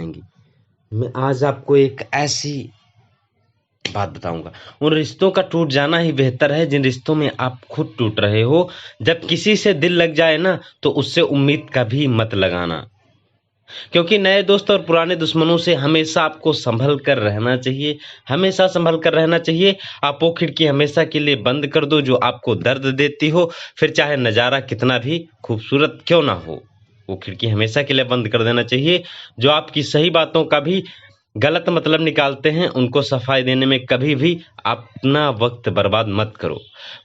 जाएंगी। मैं आज आपको एक ऐसी बात बताऊंगा, उन रिश्तों का टूट जाना ही बेहतर है जिन रिश्तों में आप खुद टूट रहे हो। जब किसी से दिल लग जाए ना, तो उससे उम्मीद कभी मत लगाना, क्योंकि नए दोस्त और पुराने दुश्मनों से हमेशा आपको संभल कर रहना चाहिए, हमेशा संभल कर रहना चाहिए। आप वो खिड़की हमेशा के लिए बंद कर दो जो आपको दर्द देती हो, फिर चाहे नज़ारा कितना भी खूबसूरत क्यों ना हो। वो खिड़की हमेशा के लिए बंद कर देना चाहिए। जो आपकी सही बातों का भी गलत मतलब निकालते हैं, उनको सफाई देने में कभी भी अपना वक्त बर्बाद मत करो।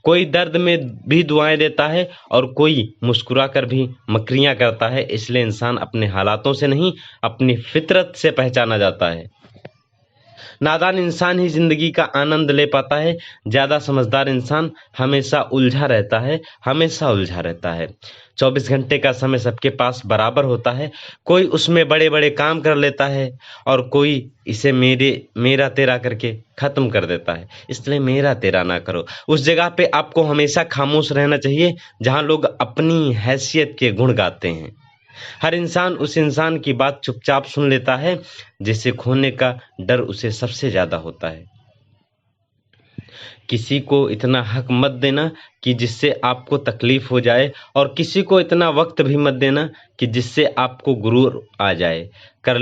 कोई दर्द में भी दुआएं देता है और कोई मुस्कुरा कर भी मकरियां करता है। इसलिए इंसान अपने हालातों से नहीं, अपनी फितरत से पहचाना जाता है। नादान इंसान ही जिंदगी का आनंद ले पाता है। ज्यादा समझदार इंसान हमेशा उलझा रहता है, हमेशा उलझा रहता है। 24 घंटे का समय सबके पास बराबर होता है। कोई उसमें बड़े बड़े काम कर लेता है और कोई इसे मेरा तेरा करके खत्म कर देता है। इसलिए मेरा तेरा ना करो। उस जगह पे आपको हमेशा खामोश रहना चाहिए जहां लोग अपनी हैसियत के गुण गाते हैं। हर इंसान उस इंसान की बात चुपचाप सुन लेता है जिसे खोने का डर उसे सबसे ज्यादा होता है। किसी को इतना हक मत देना कि जिससे आपको तकलीफ हो जाए, और किसी को इतना वक्त भी मत देना कि जिससे आपको गुरूर आ जाए। कर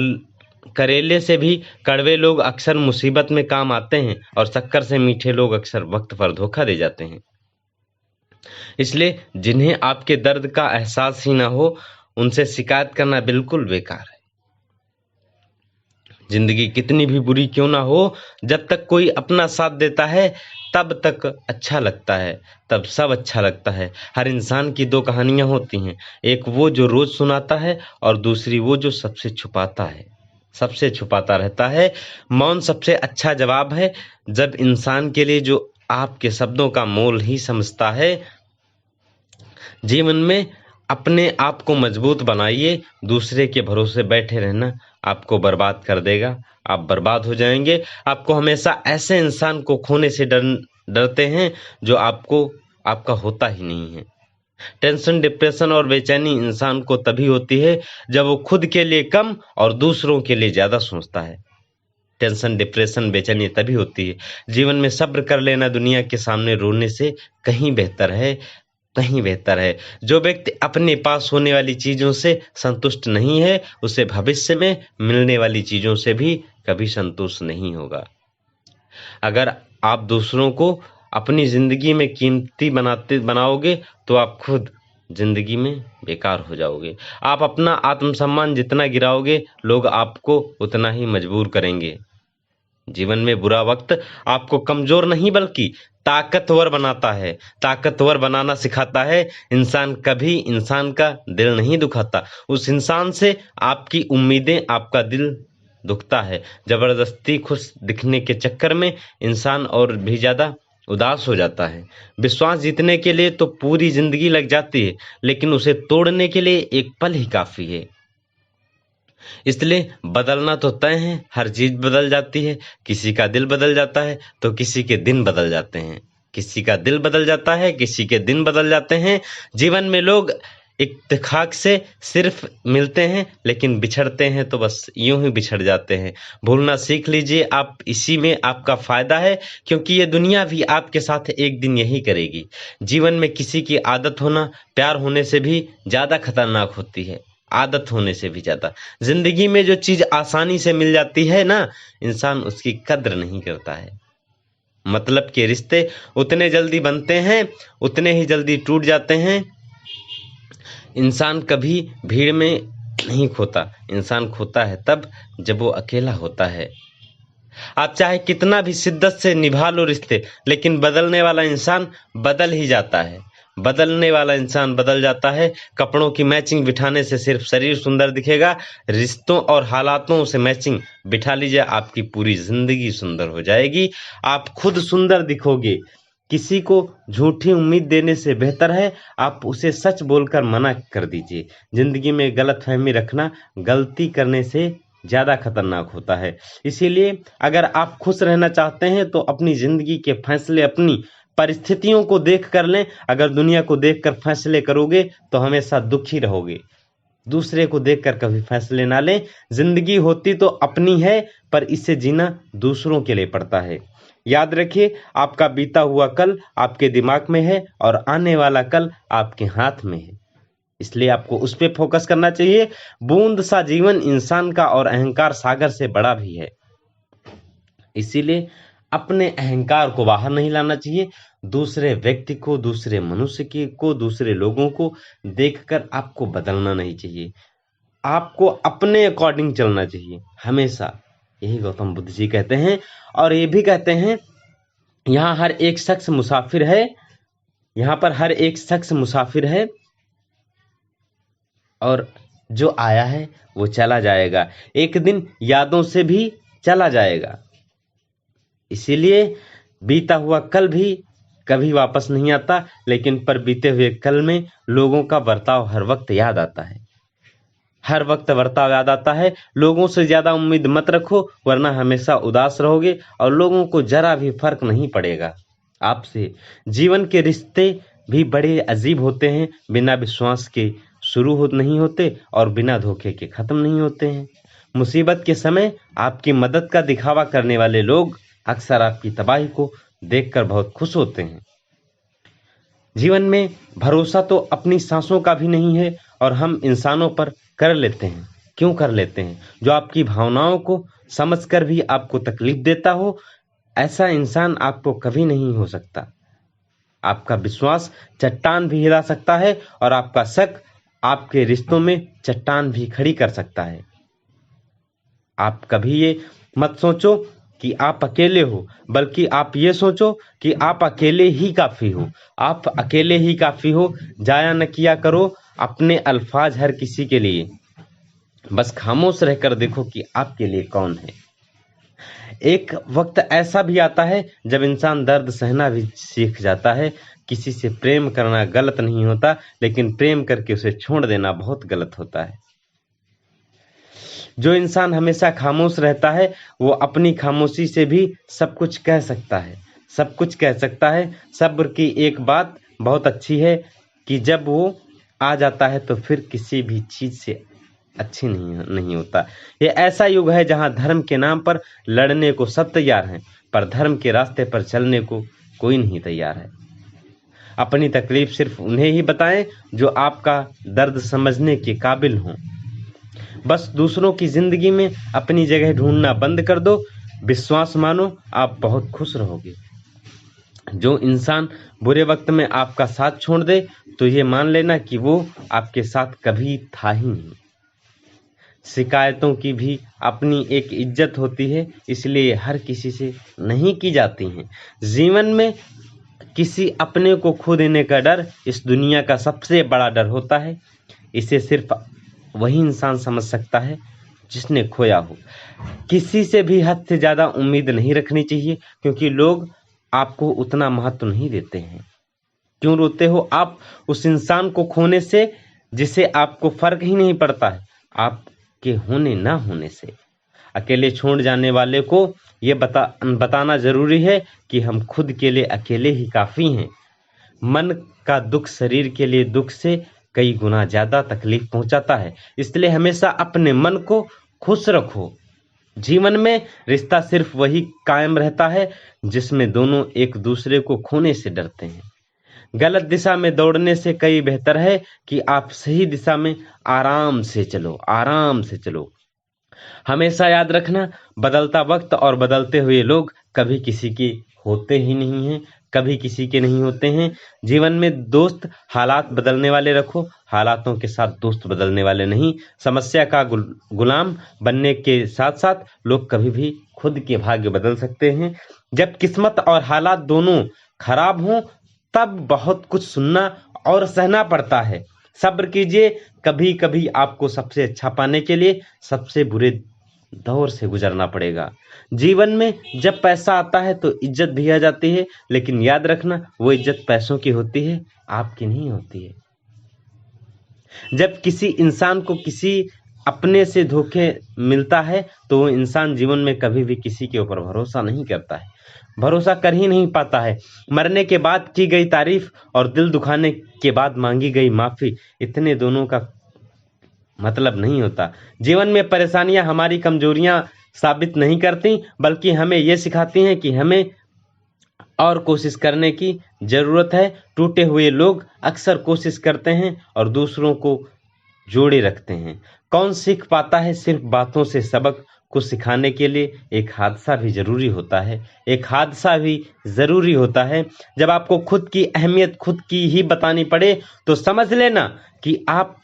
करेले से भी कड़वे लोग अक्सर मुसीबत में काम आते हैं, और शक्कर से मीठे लोग अक्सर वक्त पर धोखा दे जाते हैं। इसलिए जिन्हें आपके दर्द का एहसास ही ना हो, उनसे शिकायत करना बिल्कुल बेकार है। जिंदगी कितनी भी बुरी क्यों ना हो, जब तक कोई अपना साथ देता है तब तक अच्छा लगता है, तब सब अच्छा लगता है। हर इंसान की दो कहानियां होती हैं, एक वो जो रोज सुनाता है और दूसरी वो जो सबसे छुपाता है, सबसे छुपाता रहता है। मौन सबसे अच्छा जवाब है। जब इंसान के लिए जो आपके शब्दों का मोल ही समझता है। जीवन में अपने आप को मजबूत बनाइए। दूसरे के भरोसे बैठे रहना आपको बर्बाद कर देगा, आप बर्बाद हो जाएंगे। आपको हमेशा ऐसे इंसान को खोने से डरते हैं जो आपका होता ही नहीं है। टेंशन, डिप्रेशन और बेचैनी इंसान को तभी होती है जब वो खुद के लिए कम और दूसरों के लिए ज्यादा सोचता है। टेंशन, डिप्रेशन, बेचैनी तभी होती है। जीवन में सब्र कर लेना दुनिया के सामने रोने से कहीं बेहतर है, कहीं बेहतर है। जो व्यक्ति अपने पास होने वाली चीजों से संतुष्ट नहीं है, उसे भविष्य में मिलने वाली चीजों से भी कभी संतुष्ट नहीं होगा। अगर आप दूसरों को अपनी जिंदगी में कीमती बनाओगे तो आप खुद जिंदगी में बेकार हो जाओगे। आप अपना आत्मसम्मान जितना गिराओगे, लोग आपको उतना ही मजबूर करेंगे। जीवन में बुरा वक्त आपको कमजोर नहीं बल्कि ताकतवर बनाता है, ताकतवर बनाना सिखाता है। इंसान कभी इंसान का दिल नहीं दुखाता, उस इंसान से आपकी उम्मीदें, आपका दिल दुखता है। जबरदस्ती खुश दिखने के चक्कर में इंसान और भी ज्यादा उदास हो जाता है। विश्वास जीतने के लिए तो पूरी जिंदगी लग जाती है, लेकिन उसे तोड़ने के लिए एक पल ही काफी है। इसलिए बदलना तो तय है, हर चीज बदल जाती है। किसी का दिल बदल जाता है तो किसी के दिन बदल जाते हैं, किसी का दिल बदल जाता है, किसी के दिन बदल जाते हैं। जीवन में लोग इत्तेफाक से सिर्फ मिलते हैं, लेकिन बिछड़ते हैं तो बस यूं ही बिछड़ जाते हैं। भूलना सीख लीजिए आप, इसी में आपका फायदा है, क्योंकि ये दुनिया भी आपके साथ एक दिन यही करेगी। जीवन में किसी की आदत होना प्यार होने से भी ज्यादा खतरनाक होती है, आदत होने से भी ज्यादा। जिंदगी में जो चीज आसानी से मिल जाती है ना, इंसान उसकी कद्र नहीं करता है। मतलब के रिश्ते उतने जल्दी बनते हैं, उतने ही जल्दी टूट जाते हैं। इंसान कभी भीड़ में नहीं खोता, इंसान खोता है तब जब वो अकेला होता है। आप चाहे कितना भी शिद्दत से निभा लो रिश्ते, लेकिन बदलने वाला इंसान बदल ही जाता है, बदलने वाला इंसान बदल जाता है। कपड़ों की मैचिंग बिठाने से सिर्फ शरीर सुंदर दिखेगा, रिश्तों और हालातों से मैचिंग बिठा लीजिए, आपकी पूरी जिंदगी सुंदर हो जाएगी। आप खुद सुंदर दिखोगे। किसी को झूठी उम्मीद देने से बेहतर है आप उसे सच बोलकर मना कर दीजिए। जिंदगी में गलतफहमी रखना गलती करने से ज्यादा खतरनाक होता है। इसीलिए अगर आप खुश रहना चाहते हैं तो अपनी जिंदगी के फैसले अपनी परिस्थितियों को देख कर लें। अगर दुनिया को देखकर फैसले करोगे तो हमेशा दुखी रहोगे। दूसरे को देखकर कभी फैसले ना लें। जिंदगी होती तो अपनी है, पर इसे जीना दूसरों के लिए पड़ता है। याद रखिए, आपका बीता हुआ कल आपके दिमाग में है और आने वाला कल आपके हाथ में है, इसलिए आपको उस पर फोकस करना चाहिए। बूंद सा जीवन इंसान का और अहंकार सागर से बड़ा भी है, इसीलिए अपने अहंकार को बाहर नहीं लाना चाहिए। दूसरे व्यक्ति को, दूसरे मनुष्य को, दूसरे लोगों को देखकर आपको बदलना नहीं चाहिए। आपको अपने अकॉर्डिंग चलना चाहिए हमेशा, यही गौतम बुद्ध जी कहते हैं। और ये भी कहते हैं, यहाँ हर एक शख्स मुसाफिर है, यहाँ पर हर एक शख्स मुसाफिर है और जो आया है वो चला जाएगा, एक दिन यादों से भी चला जाएगा। इसीलिए बीता हुआ कल भी कभी वापस नहीं आता, लेकिन पर बीते हुए कल में लोगों का बर्ताव हर वक्त याद आता है। हर वक्त बर्ताव याद आता है। लोगों से ज्यादा उम्मीद मत रखो, वरना हमेशा उदास रहोगे और लोगों को जरा भी फर्क नहीं पड़ेगा आपसे। जीवन के रिश्ते भी बड़े अजीब होते हैं, बिना विश्वास के शुरू नहीं होते और बिना धोखे के खत्म नहीं होते हैं। मुसीबत के समय आपकी मदद का दिखावा करने वाले लोग अक्सर आपकी तबाही को देखकर बहुत खुश होते हैं। जीवन में भरोसा तो अपनी सांसों का भी नहीं है और हम इंसानों पर कर लेते हैं। क्यों कर लेते हैं? जो आपकी भावनाओं को समझकर भी आपको तकलीफ देता हो, ऐसा इंसान आपको कभी नहीं हो सकता। आपका विश्वास चट्टान भी हिला सकता है और आपका शक आपके रिश्तों में चट्टान भी खड़ी कर सकता है। आप कभी ये मत सोचो कि आप अकेले हो, बल्कि आप ये सोचो कि आप अकेले ही काफी हो। आप अकेले ही काफी हो। जाया न किया करो अपने अल्फाज हर किसी के लिए, बस खामोश रहकर देखो कि आपके लिए कौन है। एक वक्त ऐसा भी आता है जब इंसान दर्द सहना भी सीख जाता है। किसी से प्रेम करना गलत नहीं होता, लेकिन प्रेम करके उसे छोड़ देना बहुत गलत होता है। जो इंसान हमेशा खामोश रहता है, वो अपनी खामोशी से भी सब कुछ कह सकता है, सब कुछ कह सकता है। सब्र की एक बात बहुत अच्छी है कि जब वो आ जाता है तो फिर किसी भी चीज से अच्छी नहीं होता। ये ऐसा युग है जहां धर्म के नाम पर लड़ने को सब तैयार हैं, पर धर्म के रास्ते पर चलने को कोई नहीं तैयार है। अपनी तकलीफ सिर्फ उन्हें ही बताएं जो आपका दर्द समझने के काबिल हों। बस दूसरों की जिंदगी में अपनी जगह ढूंढना बंद कर दो। विश्वास मानो, आप बहुत खुश रहोगे। जो इंसान बुरे वक्त में आपका साथ छोड़ दे, तो ये मान लेना कि वो आपके साथ कभी था ही नहीं। शिकायतों की भी अपनी एक इज्जत होती है, इसलिए हर किसी से नहीं की जाती हैं। जीवन में किसी अपने को खो देने का डर इस दुनिया का सबसे बड़ा डर होता है। इसे सिर्फ वही इंसान समझ सकता है जिसने खोया हो। किसी से भी हद से ज्यादा उम्मीद नहीं रखनी चाहिए, क्योंकि लोग आपको उतना महत्व नहीं देते हैं। क्यों रोते हो आप उस इंसान को खोने से जिसे आपको फर्क ही नहीं पड़ता है आपके होने ना होने से? अकेले छोड़ जाने वाले को ये बताना जरूरी है कि हम खुद के लिए अकेले ही काफी हैं। मन का दुख शरीर के लिए दुख से कई गुना ज्यादा तकलीफ पहुंचाता है, इसलिए हमेशा अपने मन को खुश रखो। जीवन में रिश्ता सिर्फ वही कायम रहता है जिसमें दोनों एक दूसरे को खोने से डरते हैं। गलत दिशा में दौड़ने से कई बेहतर है कि आप सही दिशा में आराम से चलो, आराम से चलो। हमेशा याद रखना, बदलता वक्त और बदलते हुए लोग कभी किसी के होते ही नहीं हैं, कभी किसी के नहीं होते हैं। जीवन में दोस्त हालात बदलने वाले रखो, हालातों के साथ दोस्त बदलने वाले नहीं। समस्या का गुलाम बनने के साथ साथ लोग कभी भी खुद के भाग्य बदल सकते हैं। जब किस्मत और हालात दोनों खराब हों, तब बहुत कुछ सुनना और सहना पड़ता है। सब्र कीजिए, कभी कभी आपको सबसे अच्छा पाने के लिए सबसे बुरे दौर से गुजरना पड़ेगा। जीवन में जब पैसा आता है तो इज्जत भी आ जाती है, लेकिन याद रखना, वो इज्जत पैसों की होती है, आपकी नहीं होती है। जब किसी इंसान को किसी अपने से धोखे मिलता है तो वो इंसान जीवन में कभी भी किसी के ऊपर भरोसा नहीं करता है, भरोसा कर ही नहीं पाता है। मरने के बाद की गई तारीफ और दिल दुखाने के बाद मांगी गई माफी, इतने दोनों का मतलब नहीं होता। जीवन में परेशानियां हमारी कमजोरियां साबित नहीं करती, बल्कि हमें ये सिखाती हैं कि हमें और कोशिश करने की जरूरत है। टूटे हुए लोग अक्सर कोशिश करते हैं और दूसरों को जोड़े रखते हैं। कौन सीख पाता है सिर्फ बातों से? सबक को सिखाने के लिए एक हादसा भी जरूरी होता है। एक हादसा भी जरूरी होता है। जब आपको खुद की अहमियत खुद की ही बतानी पड़े तो समझ लेना कि आप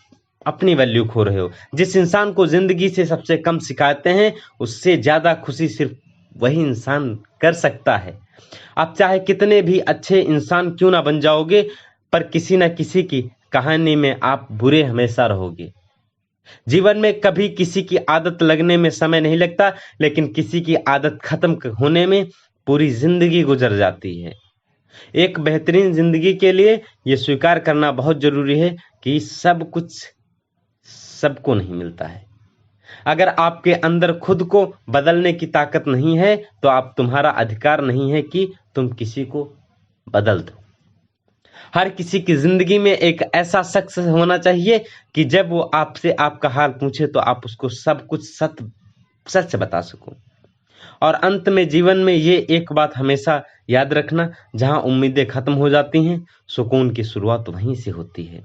अपनी वैल्यू खो रहे हो। जिस इंसान को जिंदगी से सबसे कम शिकायतें हैं, उससे ज्यादा खुशी सिर्फ वही इंसान कर सकता है। आप चाहे कितने भी अच्छे इंसान क्यों ना बन जाओगे, पर किसी न किसी की कहानी में आप बुरे हमेशा रहोगे। जीवन में कभी किसी की आदत लगने में समय नहीं लगता, लेकिन किसी की आदत खत्म होने में पूरी जिंदगी गुजर जाती है। एक बेहतरीन जिंदगी के लिए यह स्वीकार करना बहुत जरूरी है कि सब कुछ सबको नहीं मिलता है। अगर आपके अंदर खुद को बदलने की ताकत नहीं है, तो आप तुम्हारा अधिकार नहीं है कि तुम किसी को बदल दो। हर किसी की जिंदगी में एक ऐसा शख्स होना चाहिए कि जब वो आपसे आपका हाल पूछे तो आप उसको सब कुछ सच बता सको। और अंत में जीवन में ये एक बात हमेशा याद रखना, जहां उम्मीदें खत्म हो जाती हैं, सुकून की शुरुआत वहीं से होती है।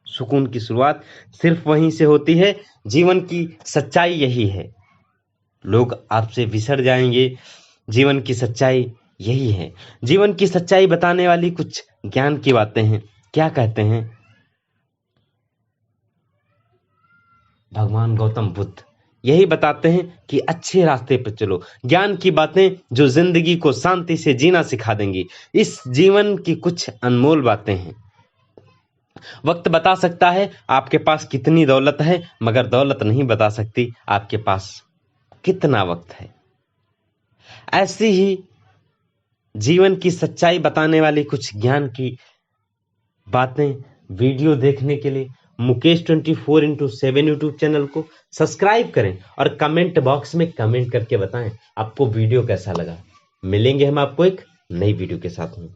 सुकून की शुरुआत सिर्फ वहीं से होती है। जीवन की सच्चाई यही है। लोग आपसे बिछड़ जाएंगे, जीवन की सच्चाई यही है। जीवन की सच्चाई बताने वाली कुछ ज्ञान की बातें हैं। क्या कहते हैं भगवान गौतम बुद्ध? यही बताते हैं कि अच्छे रास्ते पर चलो। ज्ञान की बातें जो जिंदगी को शांति से जीना सिखा देंगी। इस जीवन की कुछ अनमोल बातें हैं। वक्त बता सकता है आपके पास कितनी दौलत है, मगर दौलत नहीं बता सकती आपके पास कितना वक्त है। ऐसी ही जीवन की सच्चाई बताने वाली कुछ ज्ञान की बातें वीडियो देखने के लिए मुकेश 24x7 यूट्यूब चैनल को सब्सक्राइब करें और कमेंट बॉक्स में कमेंट करके बताएं आपको वीडियो कैसा लगा। मिलेंगे हम आपको एक नई वीडियो के साथ में।